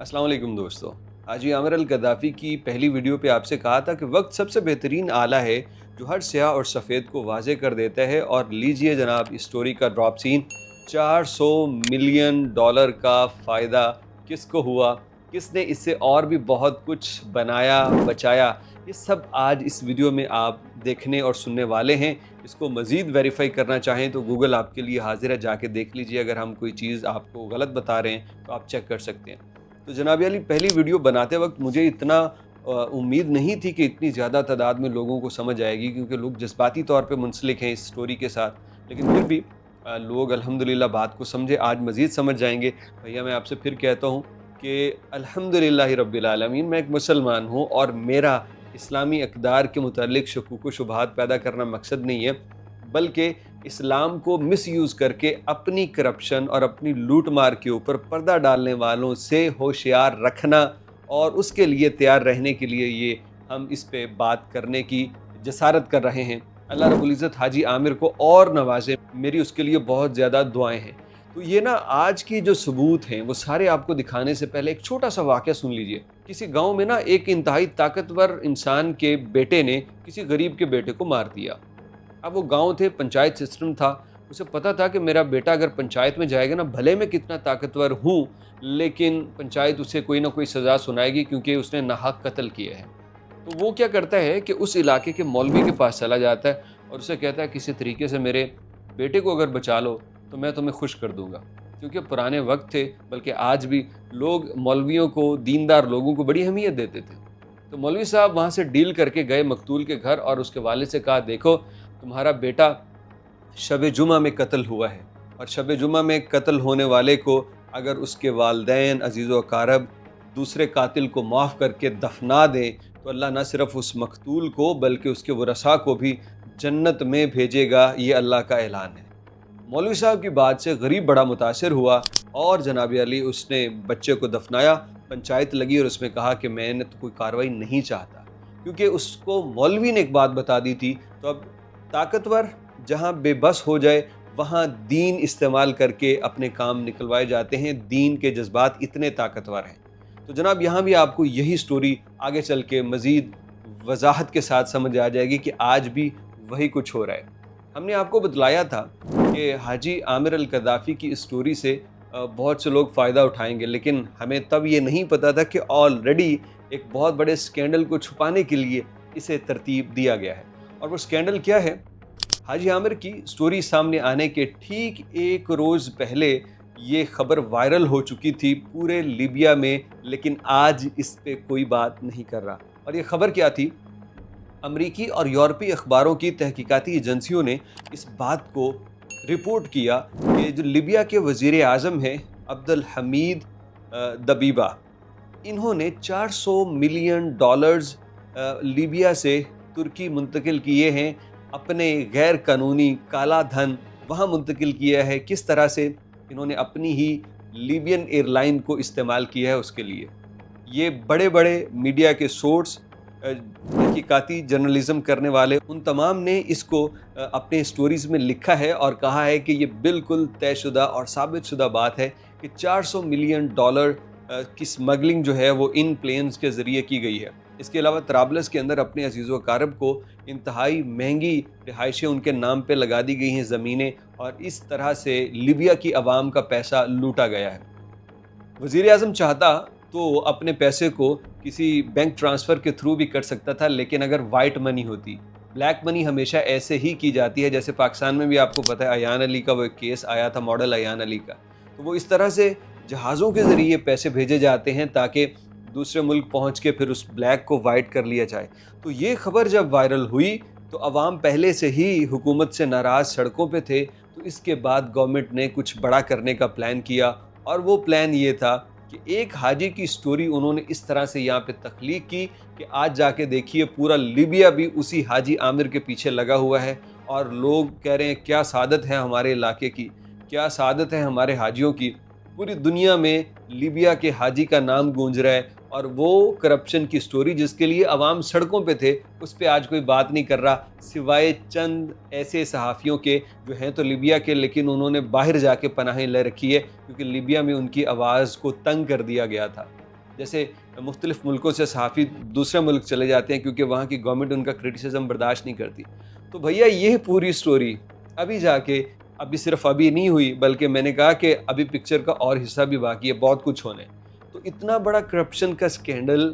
अस्सलाम वालेकुम दोस्तों। हाजी आमिर अल गद्दाफ़ी की पहली वीडियो पे आपसे कहा था कि वक्त सबसे बेहतरीन आला है जो हर स्याह और सफ़ेद को वाज़े कर देता है। और लीजिए जनाब इस स्टोरी का ड्रॉप सीन। 400 मिलियन डॉलर का फ़ायदा किसको हुआ, किसने इससे और भी बहुत कुछ बनाया बचाया, ये सब आज इस वीडियो में आप देखने और सुनने वाले हैं। इसको मज़ीद वेरीफाई करना चाहें तो गूगल आपके लिए हाजिर है, जाके देख लीजिए। अगर हम कोई चीज़ आपको गलत बता रहे हैं तो आप चेक कर सकते हैं। तो जनाब अली, पहली वीडियो बनाते वक्त मुझे इतना उम्मीद नहीं थी कि इतनी ज़्यादा तादाद में लोगों को समझ आएगी, क्योंकि लोग जज्बाती तौर पे मुंसलिक हैं इस स्टोरी के साथ। लेकिन फिर भी लोग अल्हम्दुलिल्लाह बात को समझे, आज मज़ीद समझ जाएंगे। भैया मैं आपसे फिर कहता हूँ कि अल्हम्दुलिल्लाह रब्बिल आलमीन, मैं एक मुसलमान हूँ और मेरा इस्लामी अक़दार के मुतालिक शकूक व शुबहात पैदा करना मकसद नहीं है, बल्कि इस्लाम को मिसयूज़ करके अपनी करप्शन और अपनी लूट मार के ऊपर पर्दा डालने वालों से होशियार रखना, और उसके लिए तैयार रहने के लिए ये हम इस पे बात करने की जसारत कर रहे हैं। अल्लाह रब्बुल इज़्ज़त हाजी आमिर को और नवाजे, मेरी उसके लिए बहुत ज़्यादा दुआएं हैं। तो ये ना आज की जो सबूत हैं वो सारे आपको दिखाने से पहले एक छोटा सा वाक़या सुन लीजिए। किसी गांव में ना एक इंतहाई ताकतवर इंसान के बेटे ने किसी गरीब के बेटे को मार दिया। अब वो गांव थे, पंचायत सिस्टम था। उसे पता था कि मेरा बेटा अगर पंचायत में जाएगा ना, भले मैं कितना ताकतवर हूँ, लेकिन पंचायत उसे कोई ना कोई सज़ा सुनाएगी क्योंकि उसने नाहक कत्ल किया है। तो वो क्या करता है कि उस इलाके के मौलवी के पास चला जाता है और उसे कहता है किसी तरीके से मेरे बेटे को अगर बचा लो तो मैं तुम्हें खुश कर दूंगा। क्योंकि पुराने वक्त थे, बल्कि आज भी लोग मौलवियों को, दीनदार लोगों को बड़ी अहमियत देते थे। तो मौलवी साहब वहाँ से डील करके गए मकतूल के घर और उसके वालिद से कहा, देखो तुम्हारा बेटा शब जुमा में कत्ल हुआ है, और शब जुमा में कत्ल होने वाले को अगर उसके वालदैन, अजीज़ व अकारब दूसरे कातिल को माफ़ करके दफना दें तो अल्लाह न सिर्फ उस मकतूल को बल्कि उसके वरसा को भी जन्नत में भेजेगा। ये अल्लाह का ऐलान है। मौलवी साहब की बात से गरीब बड़ा मुतासिर हुआ और जनाब अली उसने बच्चे को दफनाया। पंचायत लगी और उसमें कहा कि मैंने तो कोई कार्रवाई नहीं चाहता, क्योंकि उसको मौलवी ने एक बात बता दी थी। तो अब ताकतवर जहाँ बेबस हो जाए वहाँ दीन इस्तेमाल करके अपने काम निकलवाए जाते हैं। दीन के जज्बात इतने ताकतवर हैं। तो जनाब यहाँ भी आपको यही स्टोरी आगे चल के मज़ीद वजाहत के साथ समझ आ जाएगी कि आज भी वही कुछ हो रहा है। हमने आपको बतलाया था कि हाजी आमिर अल गद्दाफ़ी की इस स्टोरी से बहुत से लोग फ़ायदा उठाएंगे, लेकिन हमें तब ये नहीं पता था कि ऑलरेडी एक बहुत बड़े स्कैंडल को छुपाने के लिए इसे तरतीब दिया गया है। और वो स्कैंडल क्या है? हाजी आमिर की स्टोरी सामने आने के ठीक एक रोज़ पहले ये खबर वायरल हो चुकी थी पूरे लीबिया में, लेकिन आज इस पे कोई बात नहीं कर रहा। और ये खबर क्या थी? अमरीकी और यूरोपीय अखबारों की तहकीकाती एजेंसियों ने इस बात को रिपोर्ट किया कि जो लीबिया के वज़ीर आज़म हैं अब्दुल हमीद दबीबा, इन्होंने 400 मिलियन डॉलर्स लीबिया से तुर्की मुंतकिल किए हैं। अपने गैर कानूनी काला धन वहाँ मुंतकिल किया है। किस तरह से? इन्होंने अपनी ही लीबियन एयरलाइन को इस्तेमाल किया है उसके लिए। ये बड़े बड़े मीडिया के सोर्स, तहकीकाती जर्नलिज़म करने वाले, उन तमाम ने इसको अपने स्टोरीज़ में लिखा है और कहा है कि ये बिल्कुल तयशुदा और साबितशुदा बात है कि 400 मिलियन डॉलर की स्मगलिंग जो है वो इन प्लेन्स के ज़रिए की गई है। इसके अलावा तराबलस के अंदर अपने अजीज़ व अकारब को इंतहाई महंगी रिहाइशें उनके नाम पे लगा दी गई हैं, ज़मीनें, और इस तरह से लीबिया की आवाम का पैसा लूटा गया है। वज़ीर आज़म चाहता तो अपने पैसे को किसी बैंक ट्रांसफ़र के थ्रू भी कर सकता था, लेकिन अगर वाइट मनी होती, ब्लैक मनी हमेशा ऐसे ही की जाती है। जैसे पाकिस्तान में भी आपको पता है अयान अली का वो एक केस आया था, मॉडल अयान अली का। तो वो इस तरह से जहाज़ों के ज़रिए पैसे भेजे जाते हैं ताकि दूसरे मुल्क पहुंच के फिर उस ब्लैक को वाइट कर लिया जाए। तो ये खबर जब वायरल हुई तो अवाम पहले से ही हुकूमत से नाराज़ सड़कों पे थे। तो इसके बाद गवर्नमेंट ने कुछ बड़ा करने का प्लान किया, और वो प्लान ये था कि एक हाजी की स्टोरी उन्होंने इस तरह से यहाँ पे तख्लीक की कि आज जाके देखिए पूरा लीबिया भी उसी हाजी आमिर के पीछे लगा हुआ है। और लोग कह रहे हैं क्या सादत है हमारे इलाके की, क्या सादत है हमारे हाजियों की। पूरी दुनिया में लीबिया के हाजी का नाम गूंज रहा है, और वो करप्शन की स्टोरी जिसके लिए अवाम सड़कों पे थे उस पर आज कोई बात नहीं कर रहा, सिवाय चंद ऐसे सहाफ़ियों के जो हैं तो लीबिया के, लेकिन उन्होंने बाहर जाके पनाहें ले रखी है क्योंकि लीबिया में उनकी आवाज़ को तंग कर दिया गया था। جیسے مختلف ملکوں سے صحافی دوسرے ملک چلے جاتے ہیں کیونکہ وہاں کی گورنمنٹ ان کا کرٹیسزم برداشت نہیں کرتی. تو بھیا یہ پوری سٹوری ابھی جا کے ابھی نہیں ہوئی، بلکہ میں نے کہا کہ ابھی پکچر کا اور حصہ بھی باقی ہے، بہت کچھ ہونے. تو اتنا بڑا کرپشن کا سکینڈل،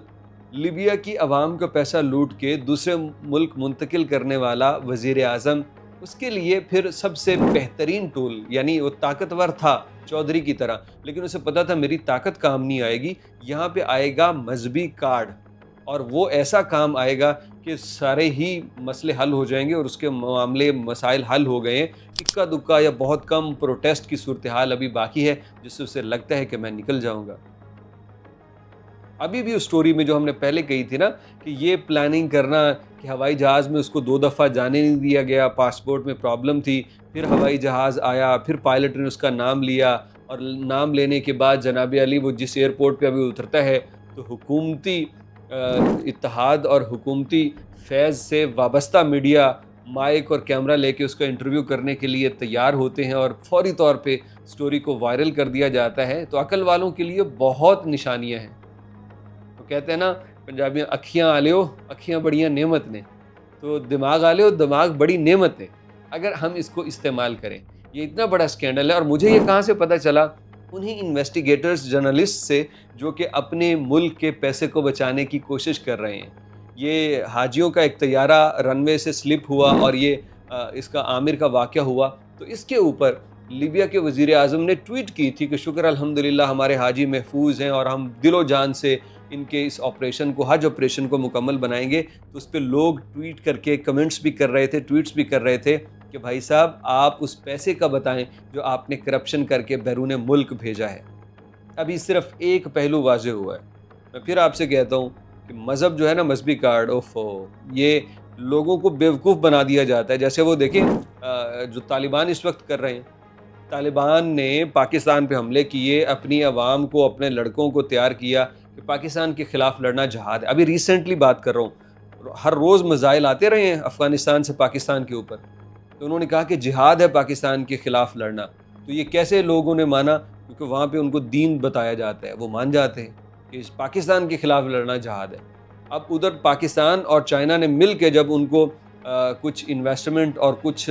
لیبیا کی عوام کا پیسہ لوٹ کے دوسرے ملک منتقل کرنے والا وزیر اعظم، اس کے لیے پھر سب سے بہترین ٹول، یعنی وہ طاقتور تھا چودھری کی طرح، لیکن اسے پتا تھا میری طاقت کام نہیں آئے گی، یہاں پہ آئے گا مذہبی کارڈ، اور وہ ایسا کام آئے گا کہ سارے ہی مسئلے حل ہو جائیں گے. اور اس کے مسائل حل ہو گئے ہیں. اکا دکا یا بہت کم پروٹیسٹ کی صورتحال ابھی باقی ہے جس سے اسے لگتا ہے کہ میں نکل جاؤں گا. ابھی بھی اس سٹوری میں جو ہم نے پہلے کہی تھی نا کہ یہ پلاننگ کرنا کہ ہوائی جہاز میں اس کو 2 دفعہ جانے نہیں دیا گیا، پاسپورٹ میں پرابلم تھی، پھر ہوائی جہاز آیا، پھر پائلٹ نے اس کا نام لیا، اور نام لینے کے بعد جناب علی وہ جس ایئرپورٹ پہ ابھی اترتا ہے تو حکومتی اتحاد اور حکومتی فیض سے وابستہ میڈیا مائک اور کیمرہ لے کے اس کا انٹرویو کرنے کے لیے تیار ہوتے ہیں، اور فوری طور پہ سٹوری کو وائرل کر دیا جاتا ہے. تو عقل والوں کے لیے بہت نشانیاں ہیں. تو کہتے ہیں نا پنجابی میں، اکھیاں آلیو اکھیاں بڑیاں نعمت نے. تو دماغ آلیو دماغ بڑی نعمت ہے اگر ہم اس کو استعمال کریں. یہ اتنا بڑا سکینڈل ہے. اور مجھے یہ کہاں سے پتہ چلا؟ انہی انویسٹیگیٹرز، جرنلسٹ سے جو کہ اپنے ملک کے پیسے کو بچانے کی کوشش کر رہے ہیں. یہ حاجیوں کا ایک طیارہ رن وے سے سلپ ہوا اور یہ اس کا عامر کا واقعہ ہوا، تو اس کے اوپر لیبیا کے وزیر اعظم نے ٹویٹ کی تھی کہ شکر الحمدللہ ہمارے حاجی محفوظ ہیں اور ہم دل و جان سے ان کے اس آپریشن کو، حج آپریشن کو مکمل بنائیں گے. تو اس پہ لوگ ٹویٹ کر کے کمنٹس بھی کر رہے تھے، ٹویٹس بھی کر رہے تھے کہ بھائی صاحب آپ اس پیسے کا بتائیں جو آپ نے کرپشن کر کے بیرون ملک بھیجا ہے. ابھی صرف ایک پہلو واضح ہوا ہے. میں پھر آپ سے کہتا ہوں کہ مذہب جو ہے نا، مذہبی کارڈ، یہ لوگوں کو بیوقوف بنا دیا جاتا ہے. جیسے وہ دیکھیں جو طالبان اس وقت کر رہے ہیں. طالبان نے پاکستان پہ حملے کیے، اپنی عوام کو، اپنے لڑکوں کو تیار کیا کہ پاکستان کے خلاف لڑنا جہاد ہے. ابھی ریسنٹلی بات کر رہا ہوں، ہر روز میزائل آتے رہے ہیں افغانستان سے پاکستان کے اوپر. تو انہوں نے کہا کہ جہاد ہے پاکستان کے خلاف لڑنا. تو یہ کیسے لوگوں نے مانا؟ کیونکہ وہاں پہ ان کو دین بتایا جاتا ہے، وہ مان جاتے ہیں کہ پاکستان کے خلاف لڑنا جہاد ہے. اب ادھر پاکستان اور چائنا نے مل کے جب ان کو کچھ انویسٹمنٹ اور کچھ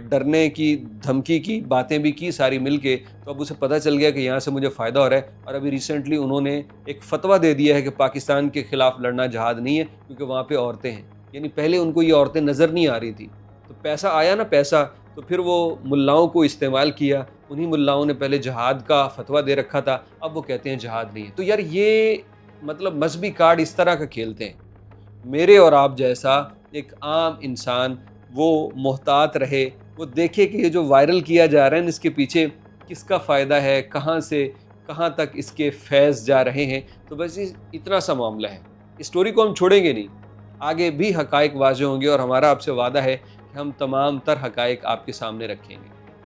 ڈرنے کی دھمکی کی باتیں بھی کی ساری مل کے، تو اب اسے پتہ چل گیا کہ یہاں سے مجھے فائدہ ہو رہا ہے. اور ابھی ریسنٹلی انہوں نے ایک فتویٰ دے دیا ہے کہ پاکستان کے خلاف لڑنا جہاد نہیں ہے کیونکہ وہاں پہ عورتیں ہیں. یعنی پہلے ان کو یہ عورتیں نظر نہیں آ رہی تھی، تو پیسہ آیا نا پیسہ، تو پھر وہ ملاؤں کو استعمال کیا. انہی ملاؤں نے پہلے جہاد کا فتویٰ دے رکھا تھا، اب وہ کہتے ہیں جہاد نہیں ہے. تو یار یہ مطلب مذہبی کارڈ اس طرح کا کھیلتے ہیں. میرے اور آپ جیسا ایک عام انسان وہ محتاط رہے، وہ دیکھے کہ یہ جو وائرل کیا جا رہا ہے اس کے پیچھے کس کا فائدہ ہے، کہاں سے کہاں تک اس کے فیض جا رہے ہیں. تو بس اتنا سا معاملہ ہے. اس سٹوری کو ہم چھوڑیں گے نہیں، آگے بھی حقائق واضح ہوں گے، اور ہمارا آپ سے وعدہ ہے کہ ہم تمام تر حقائق آپ کے سامنے رکھیں گے.